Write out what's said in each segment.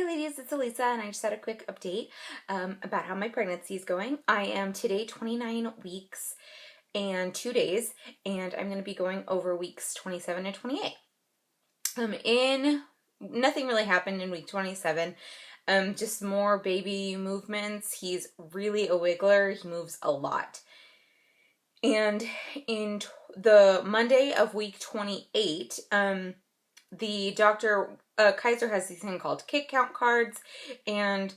Hi ladies, it's Elisa and I just had a quick update about how my pregnancy is going. I am today 29 weeks and 2 days, and I'm going to be going over weeks 27 and 28. Nothing really happened in week 27. Just more baby movements. He's really a wiggler. He moves a lot. And in the Monday of week 28, the doctor, Kaiser has these thing called kick count cards, and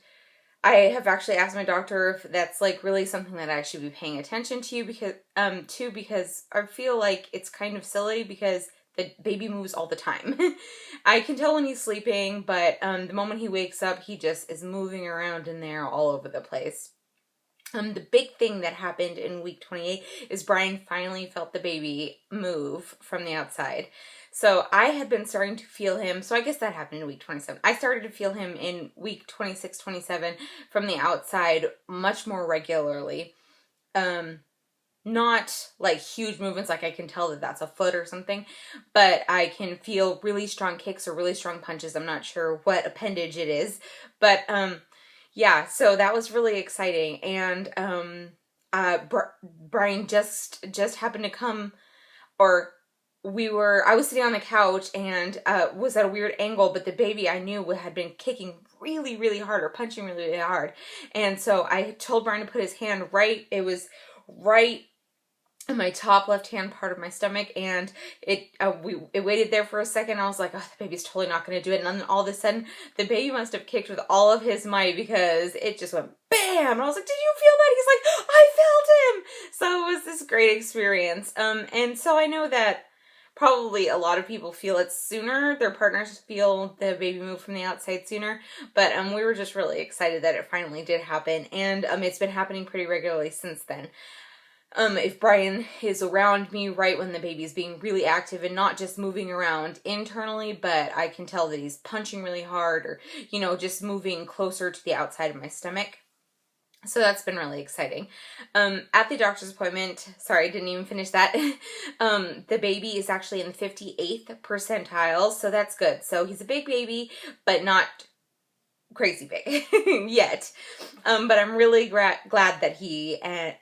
I have actually asked my doctor if that's like really something that I should be paying attention to because I feel like it's kind of silly because the baby moves all the time. I can tell when he's sleeping, but the moment he wakes up, he just is moving around in there all over the place. The big thing that happened in week 28 is Brian finally felt the baby move from the outside. So I had been starting to feel him. So I guess that happened in week 27. I started to feel him in week 26, 27 from the outside much more regularly. Not like huge movements, like I can tell that that's a foot or something, but I can feel really strong kicks or really strong punches. I'm not sure what appendage it is, but yeah, so that was really exciting. And Brian just happened to come, or I was sitting on the couch and was at a weird angle, but the baby I knew had been kicking really, really hard or punching really, really hard. And so I told Brian to put his hand it was right in my top left hand part of my stomach, and it waited there for a second. I was like, oh, the baby's totally not going to do it. And then all of a sudden the baby must have kicked with all of his might because it just went bam. And I was like, did you feel that? He's like, I felt him. So it was this great experience. And so I know that probably a lot of people feel it sooner. Their partners feel the baby move from the outside sooner. But we were just really excited that it finally did happen. And it's been happening pretty regularly since then. If Brian is around me right when the baby is being really active and not just moving around internally, but I can tell that he's punching really hard or, just moving closer to the outside of my stomach. So that's been really exciting. At the doctor's appointment, sorry, I didn't even finish that. The baby is actually in the 58th percentile, so that's good. So he's a big baby, but not crazy big yet. But I'm really glad that he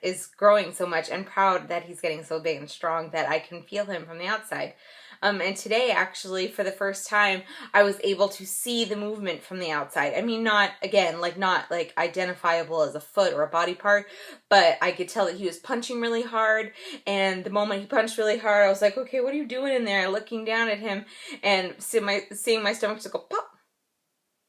is growing so much and proud that he's getting so big and strong that I can feel him from the outside. And today, actually, for the first time, I was able to see the movement from the outside. I mean, not like identifiable as a foot or a body part, but I could tell that he was punching really hard. And the moment he punched really hard, I was like, okay, what are you doing in there? Looking down at him and seeing my stomach just go pop,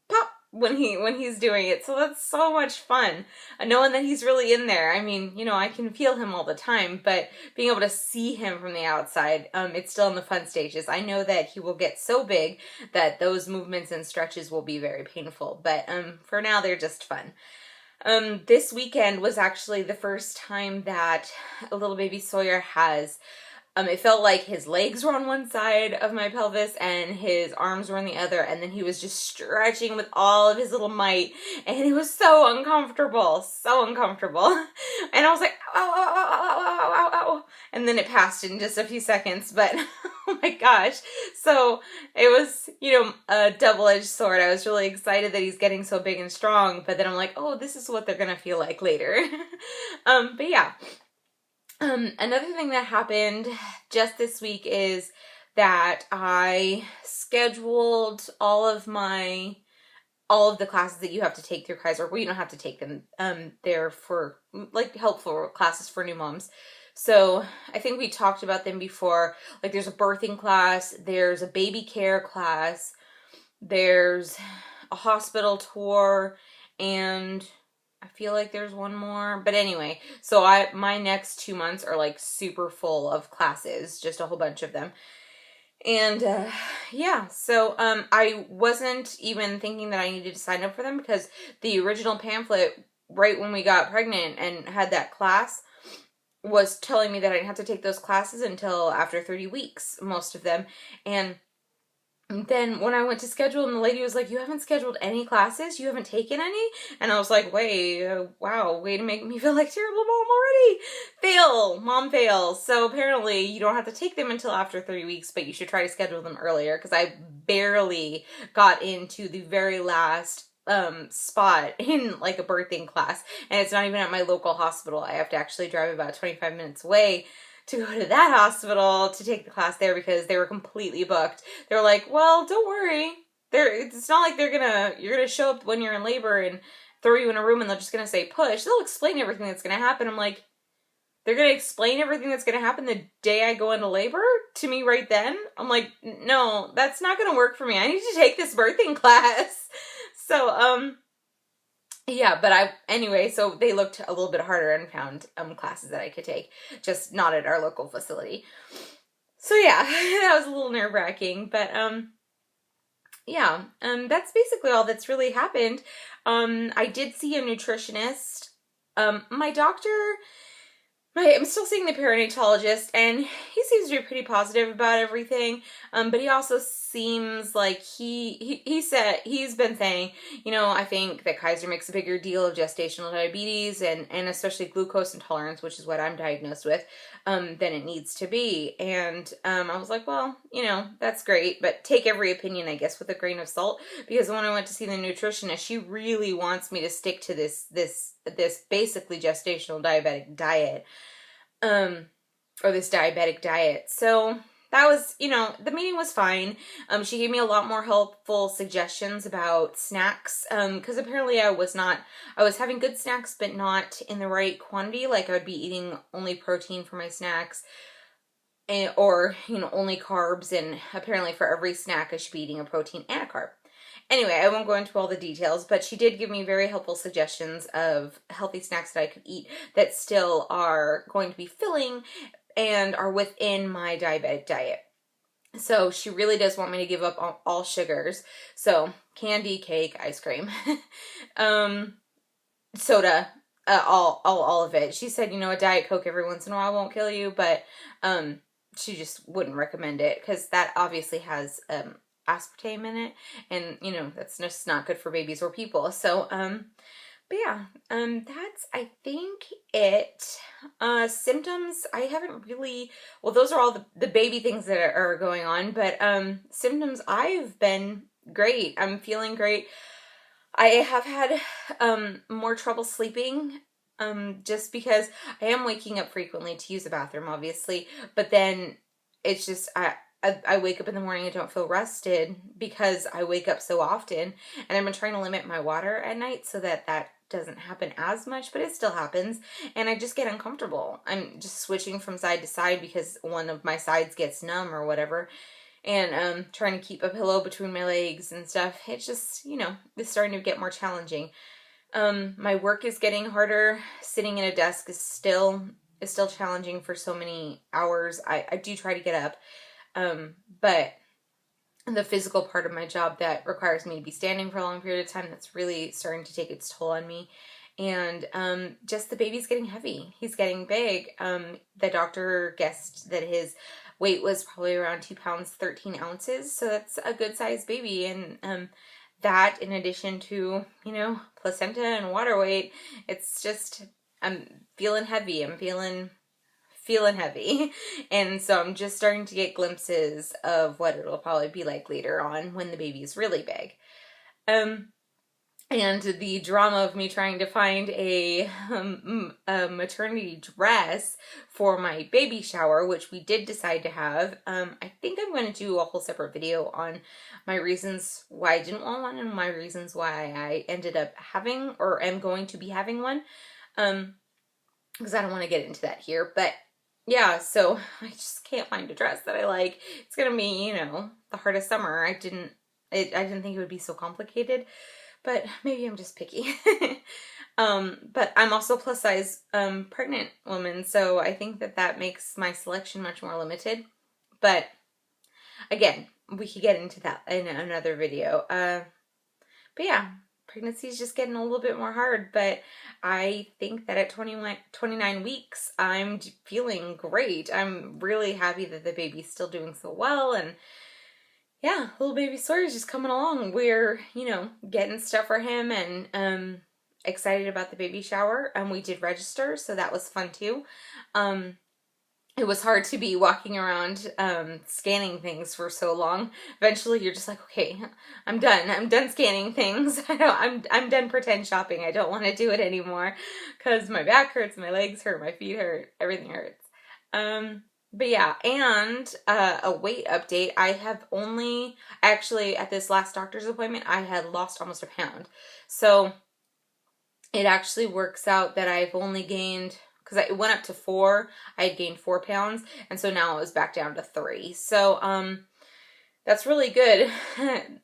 pop, when he's doing it. So that's so much fun. Knowing that he's really in there. I mean, I can feel him all the time, but being able to see him from the outside, it's still in the fun stages. I know that he will get so big that those movements and stretches will be very painful, but for now they're just fun. This weekend was actually the first time that a little baby Sawyer has it felt like his legs were on one side of my pelvis and his arms were on the other, and then he was just stretching with all of his little might, and it was so uncomfortable, so uncomfortable. And I was like, ow, ow, ow, ow, ow, ow, ow. And then it passed in just a few seconds, but oh my gosh. So it was, a double-edged sword. I was really excited that he's getting so big and strong, but then I'm like, oh, this is what they're gonna feel like later. But yeah. Another thing that happened just this week is that I scheduled all of the classes that you have to take through Kaiser. Well, you don't have to take them. They're for like helpful classes for new moms. So I think we talked about them before. Like there's a birthing class, there's a baby care class, there's a hospital tour, and I feel like there's one more, but anyway, so my next 2 months are like super full of classes, just a whole bunch of them. And yeah, so I wasn't even thinking that I needed to sign up for them because the original pamphlet, right when we got pregnant and had that class, was telling me that I didn't have to take those classes until after 30 weeks, most of them. And then when I went to schedule, and the lady was like, you haven't scheduled any classes? You haven't taken any? And I was like, wait, wow, way to make me feel like terrible mom already. Fail, mom fails. So apparently you don't have to take them until after 3 weeks, but you should try to schedule them earlier, because I barely got into the very last spot in like a birthing class, and it's not even at my local hospital. I have to actually drive about 25 minutes away to go to that hospital to take the class there, because they were completely booked. They were like, well, don't worry. It's not like you're gonna show up when you're in labor and throw you in a room and they're just gonna say push. They'll explain everything that's gonna happen. I'm like, they're gonna explain everything that's gonna happen the day I go into labor to me right then? I'm like, no, that's not gonna work for me. I need to take this birthing class. So, yeah, but anyway, so they looked a little bit harder and found classes that I could take, just not at our local facility. So yeah, that was a little nerve-wracking, but yeah, that's basically all that's really happened. I did see a nutritionist. My doctor, I'm still seeing the perinatologist, and he seems to be pretty positive about everything. But he also seems like he's been saying, I think that Kaiser makes a bigger deal of gestational diabetes and especially glucose intolerance, which is what I'm diagnosed with, than it needs to be. And I was like, well, that's great, but take every opinion, I guess, with a grain of salt, because when I went to see the nutritionist, she really wants me to stick to this basically gestational diabetic diet. Or this diabetic diet. So that was, the meeting was fine. She gave me a lot more helpful suggestions about snacks. Because apparently I was having good snacks, but not in the right quantity. Like I would be eating only protein for my snacks, or, only carbs. And apparently for every snack I should be eating a protein and a carb. Anyway, I won't go into all the details, but she did give me very helpful suggestions of healthy snacks that I could eat that still are going to be filling and are within my diabetic diet. So she really does want me to give up all sugars. So candy, cake, ice cream, soda, all of it. She said, a Diet Coke every once in a while won't kill you, but she just wouldn't recommend it, because that obviously has aspartame in it, and that's just not good for babies or people. So but yeah, that's, I think, it. Symptoms, I haven't really, well, those are all the baby things that are going on, but symptoms, I've been great. I'm feeling great. I have had more trouble sleeping, just because I am waking up frequently to use the bathroom, obviously, but then it's just, I wake up in the morning and don't feel rested because I wake up so often, and I've been trying to limit my water at night so that doesn't happen as much, but it still happens, and I just get uncomfortable. I'm just switching from side to side because one of my sides gets numb or whatever, and trying to keep a pillow between my legs and stuff. It's just, it's starting to get more challenging. My work is getting harder. Sitting in a desk is still challenging for so many hours. I do try to get up. But the physical part of my job that requires me to be standing for a long period of time, that's really starting to take its toll on me. And just the baby's getting heavy. He's getting big. The doctor guessed that his weight was probably around 2 pounds, 13 ounces. So that's a good sized baby. And that, in addition to, placenta and water weight, it's just, I'm feeling heavy. I'm feeling heavy, and so I'm just starting to get glimpses of what it'll probably be like later on when the baby's really big. And the drama of me trying to find a maternity dress for my baby shower, which we did decide to have. I think I'm going to do a whole separate video on my reasons why I didn't want one and my reasons why I ended up having, or am going to be having one, because I don't want to get into that here, but yeah, so I just can't find a dress that I like. It's gonna be, the hardest summer. I didn't think it would be so complicated, but maybe I'm just picky. But I'm also a plus size pregnant woman, so I think that makes my selection much more limited. But again, we could get into that in another video. But yeah, pregnancy is just getting a little bit more hard, but I think that at 29 weeks, I'm feeling great. I'm really happy that the baby's still doing so well, and yeah, little baby Sawyer is just coming along. We're, you know, getting stuff for him and excited about the baby shower. We did register, so that was fun too. It was hard to be walking around scanning things for so long. Eventually you're just like, okay, I'm done. I'm done scanning things. I'm done pretend shopping. I don't want to do it anymore because my back hurts, my legs hurt, my feet hurt, everything hurts. But yeah, and a weight update. I have only, actually at this last doctor's appointment, I had lost almost a pound. So it actually works out that I've only gained, because it went up to 4, I had gained 4 pounds, and so now it was back down to 3. So, that's really good.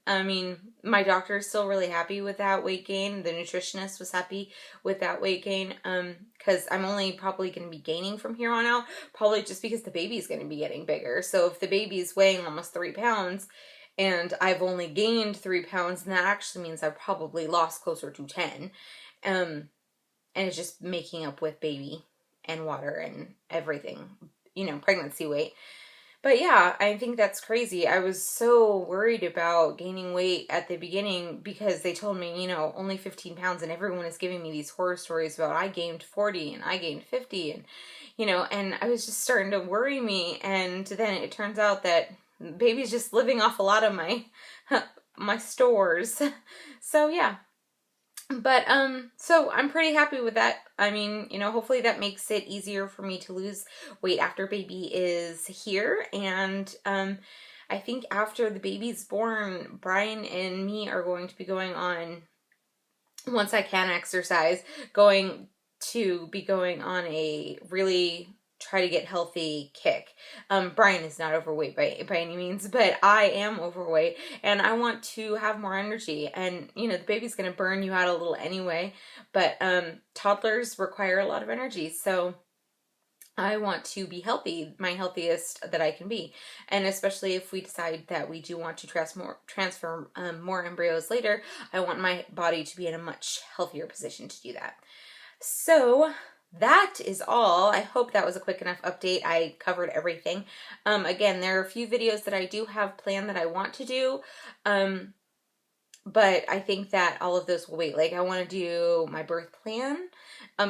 I mean, my doctor is still really happy with that weight gain. The nutritionist was happy with that weight gain, because I'm only probably going to be gaining from here on out, probably just because the baby's going to be getting bigger. So if the baby's weighing almost 3 pounds, and I've only gained 3 pounds, then that actually means I've probably lost closer to 10. And it's just making up with baby and water and everything, you know, pregnancy weight. But yeah, I think that's crazy. I was so worried about gaining weight at the beginning because they told me, you know, only 15 pounds, and everyone is giving me these horror stories about I gained 40 and I gained 50, and, you know, and I was just starting to worry me. And then it turns out that baby's just living off a lot of my, my stores. So yeah. But, so I'm pretty happy with that. I mean, you know, hopefully that makes it easier for me to lose weight after baby is here. And, I think after the baby's born, Brian and me are going to be going on, once I can exercise, going on a really try to get healthy kick. Brian is not overweight by any means, but I am overweight and I want to have more energy. And, you know, the baby's going to burn you out a little anyway, but toddlers require a lot of energy. So I want to be healthy, my healthiest that I can be. And especially if we decide that we do want to transfer more embryos later, I want my body to be in a much healthier position to do that. So that is all. I hope that was a quick enough update. I covered everything. Again, there are a few videos that I do have planned that I want to do. But I think that all of those will wait. Like, I want to do my birth plan.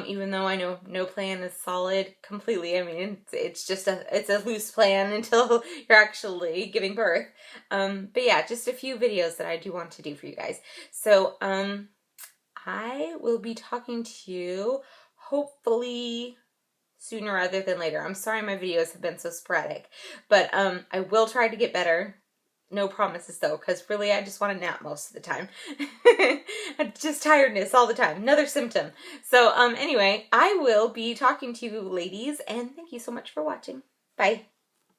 Even though I know no plan is solid completely. I mean, it's just it's a loose plan until you're actually giving birth. But yeah, just a few videos that I do want to do for you guys. So, I will be talking to you hopefully sooner rather than later. I'm sorry my videos have been so sporadic, but I will try to get better. No promises though, because really I just want to nap most of the time. Just tiredness all the time. Another symptom. So anyway, I will be talking to you ladies, and thank you so much for watching. Bye.